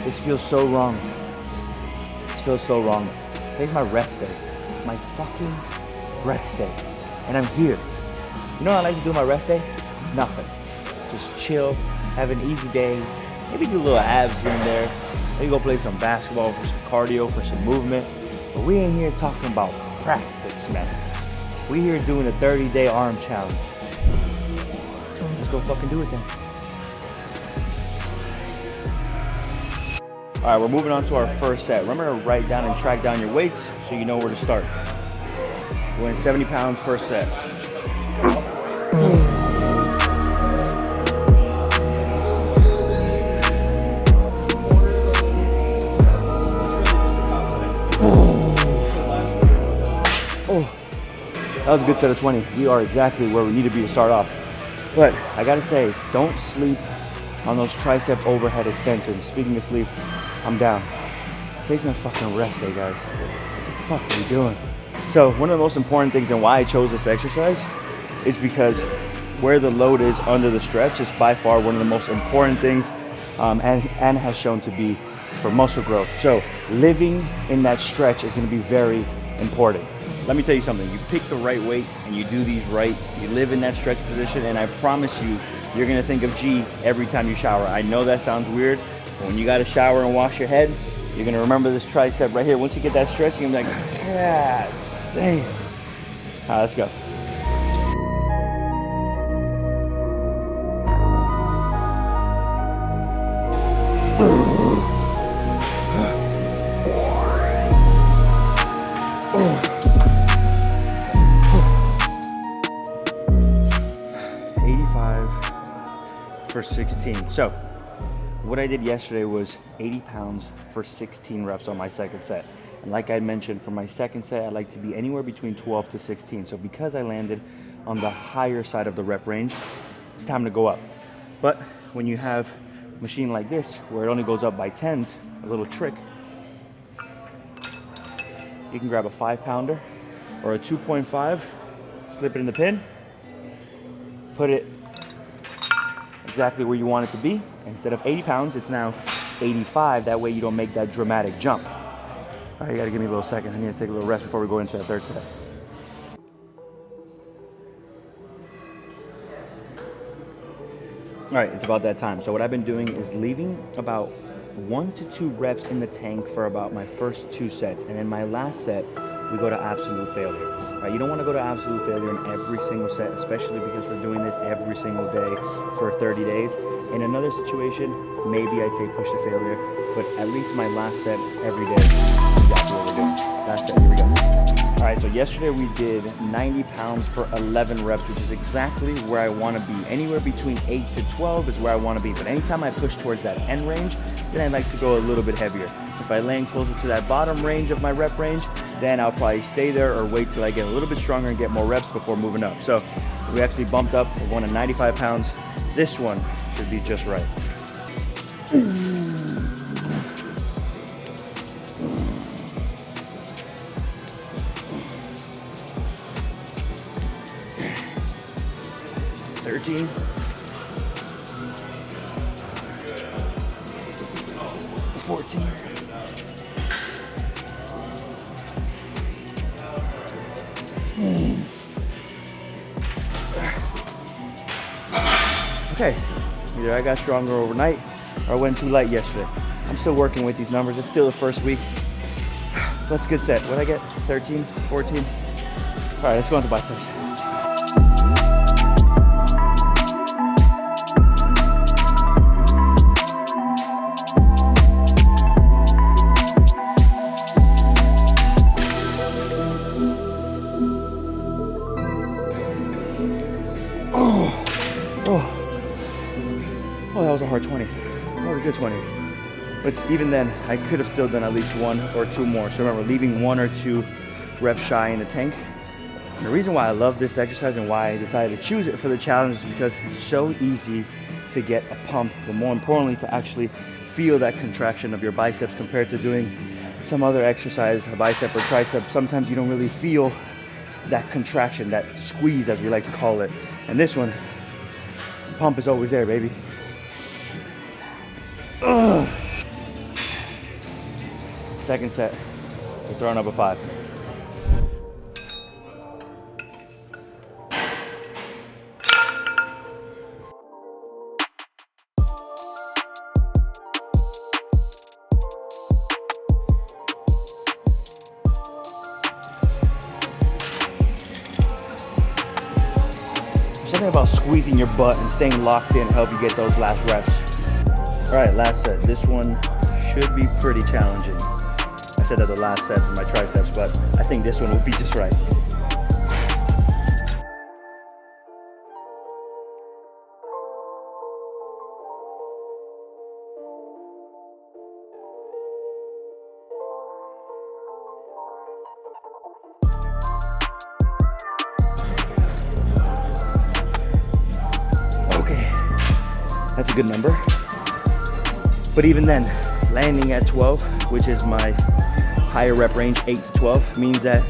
This feels so wrong. This feels so wrong. Today's my rest day. My fucking rest day. And I'm here. You know what I like to do on my rest day? Nothing. Just chill, have an easy day, maybe do little abs here and there, maybe go play some basketball for some cardio, for some movement. But we ain't here talking about practice, man. We here doing a 30-day arm challenge. Let's go fucking do it then. All right, we're moving on to our first set. Remember to write down and track down your weights so you know where to start. We're in 70 pounds first set. That was a good set of 20. We are exactly where we need to be to start off. But I gotta say, don't sleep on those tricep overhead extensions. Speaking of sleep, I'm down. Today's my fucking rest day, guys. What the fuck are we doing? So one of the most important things and why I chose this exercise is because where the load is under the stretch is by far one of the most important things and has shown to be for muscle growth. So living in that stretch is gonna be very important. Let me tell you something, you pick the right weight and you do these right, you live in that stretch position, and I promise you, you're gonna think of G every time you shower. I know that sounds weird, but when you gotta shower and wash your head, you're gonna remember this tricep right here. Once you get that stretch, you're gonna be like, God damn. All right, let's go. For 16. So what I did yesterday was 80 pounds for 16 reps on my second set. And like I mentioned, for my second set, I like to be anywhere between 12 to 16. So because I landed on the higher side of the rep range, it's time to go up. But when you have a machine like this, where it only goes up by 10s, a little trick, you can grab a 5-pounder or a 2.5, slip it in the pin, put it exactly where you want it to be. Instead of 80 pounds, it's now 85. That way you don't make that dramatic jump. All right, you gotta give me a little second. I need to take a little rest before we go into that third set. All right, it's about that time. So what I've been doing is leaving about 1 to 2 reps in the tank for about my first 2 sets. And then my last set, we go to absolute failure. Right, you don't want to go to absolute failure in every single set, especially because we're doing this every single day for 30 days. In another situation, maybe I'd say push to failure, but at least my last set every day is exactly what we're doing. Last set, here we go. All right, so yesterday we did 90 pounds for 11 reps, which is exactly where I want to be. Anywhere between 8 to 12 is where I want to be. But anytime I push towards that end range, then I like to go a little bit heavier. If I land closer to that bottom range of my rep range, then I'll probably stay there or wait till I get a little bit stronger and get more reps before moving up. So we actually bumped up. We're going to 95 pounds. This one should be just right. $13. 14. Okay, either I got stronger overnight or I went too light yesterday. I'm still working with these numbers. It's still the first week. That's a good set. What'd I get? 13, 14? All right, let's go into biceps. Oh, that was a hard 20. That was a good 20. But even then, I could have still done at least 1 or 2 more. So remember, leaving 1 or 2 reps shy in the tank. And the reason why I love this exercise and why I decided to choose it for the challenge is because it's so easy to get a pump, but more importantly, to actually feel that contraction of your biceps compared to doing some other exercise, a bicep or tricep. Sometimes you don't really feel that contraction, that squeeze as we like to call it. And this one, the pump is always there, baby. Ugh. Second set, we're throwing up a 5. Something about squeezing your butt and staying locked in help you get those last reps. All right, last set. This one should be pretty challenging. I said that the last set for my triceps, but I think this one will be just right. Okay, that's a good number. But even then, landing at 12, which is my higher rep range, 8 to 12, means that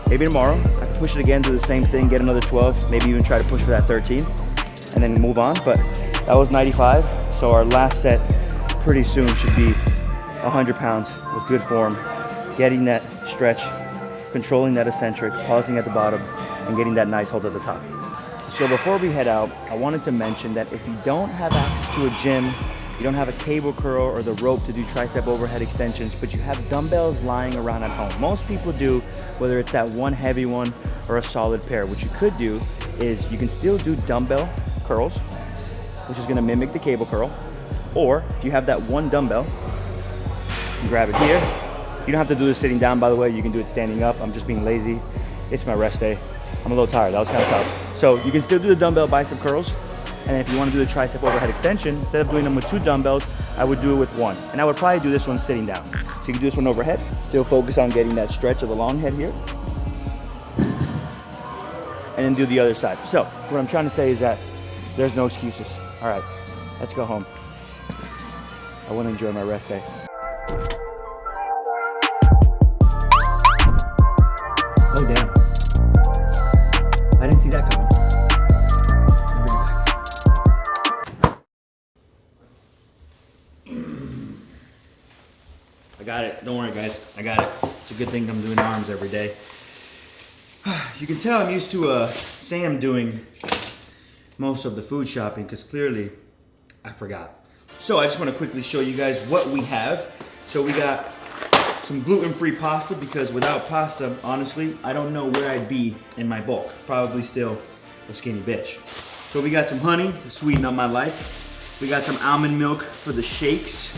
maybe tomorrow I can push it again, do the same thing, get another 12, maybe even try to push for that 13, and then move on. But that was 95, so our last set pretty soon should be 100 pounds with good form, getting that stretch, controlling that eccentric, pausing at the bottom, and getting that nice hold at the top. So before we head out, I wanted to mention that if you don't have access to a gym, you don't have a cable curl or the rope to do tricep overhead extensions, but you have dumbbells lying around at home. Most people do, whether it's that one heavy one or a solid pair. What you could do is you can still do dumbbell curls, which is gonna mimic the cable curl. Or if you have that one dumbbell, you can grab it here. You don't have to do this sitting down, by the way. You can do it standing up. I'm just being lazy. It's my rest day. I'm a little tired. That was kind of tough. So you can still do the dumbbell bicep curls. And if you want to do the tricep overhead extension, instead of doing them with 2 dumbbells, I would do it with 1. And I would probably do this one sitting down. So you can do this one overhead, still focus on getting that stretch of the long head here. And then do the other side. So what I'm trying to say is that there's no excuses. All right, let's go home. I want to enjoy my rest day. Oh, damn. I didn't see that coming. I got it. Don't worry, guys. I got it. It's a good thing I'm doing arms every day. You can tell I'm used to Sam doing most of the food shopping because clearly I forgot. So I just want to quickly show you guys what we have. So we got some gluten-free pasta because without pasta, honestly, I don't know where I'd be in my bulk. Probably still a skinny bitch. So we got some honey to sweeten up my life. We got some almond milk for the shakes.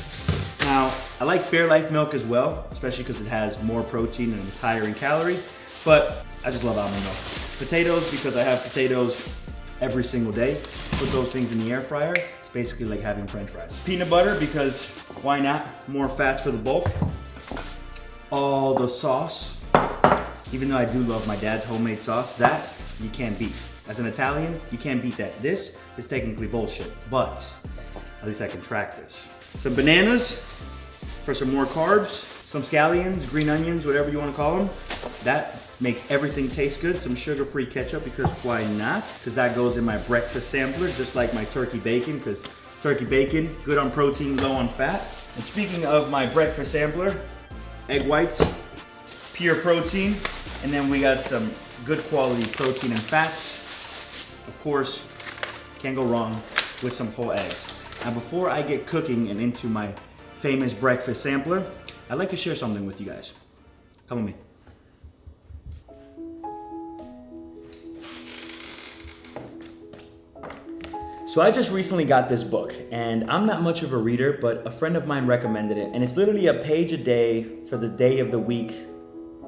Now, I like Fairlife milk as well, especially because it has more protein and it's higher in calorie, but I just love almond milk. Potatoes, because I have potatoes every single day. Put those things in the air fryer. It's basically like having French fries. Peanut butter, because why not? More fats for the bulk. All the sauce, even though I do love my dad's homemade sauce, that you can't beat. As an Italian, you can't beat that. This is technically bullshit, but at least I can track this. Some bananas for some more carbs, some scallions, green onions, whatever you want to call them. That makes everything taste good. Some sugar-free ketchup, because why not? Because that goes in my breakfast sampler, just like my turkey bacon, because turkey bacon, good on protein, low on fat. And speaking of my breakfast sampler, egg whites, pure protein, and then we got some good quality protein and fats. Of course, can't go wrong with some whole eggs. Now before I get cooking and into my famous breakfast sampler, I'd like to share something with you guys. Come with me. So I just recently got this book, and I'm not much of a reader, but a friend of mine recommended it, and it's literally a page a day for the day of the week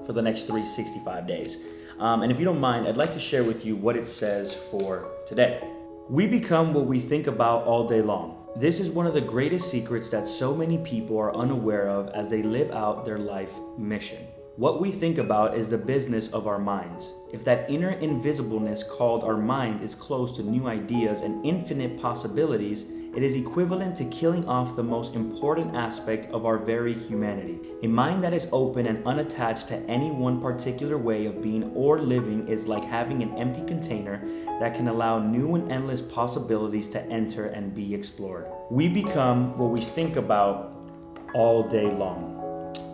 for the next 365 days. And if you don't mind, I'd like to share with you what it says for today. We become what we think about all day long. This is one of the greatest secrets that so many people are unaware of as they live out their life mission. What we think about is the business of our minds. If that inner invisibleness called our mind is close to new ideas and infinite possibilities, it is equivalent to killing off the most important aspect of our very humanity. A mind that is open and unattached to any one particular way of being or living is like having an empty container that can allow new and endless possibilities to enter and be explored. We become what we think about all day long.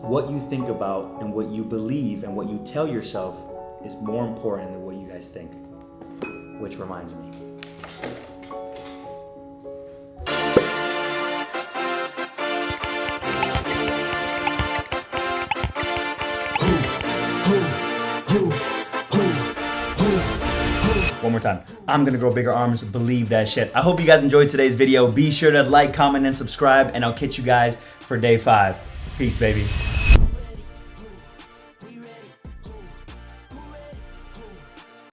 what you think about and what you believe and what you tell yourself is more important than what you guys think. Which reminds me. One more time. I'm gonna grow bigger arms, believe that shit. I hope you guys enjoyed today's video. Be sure to like, comment, and subscribe, and I'll catch you guys for day 5. Peace, baby.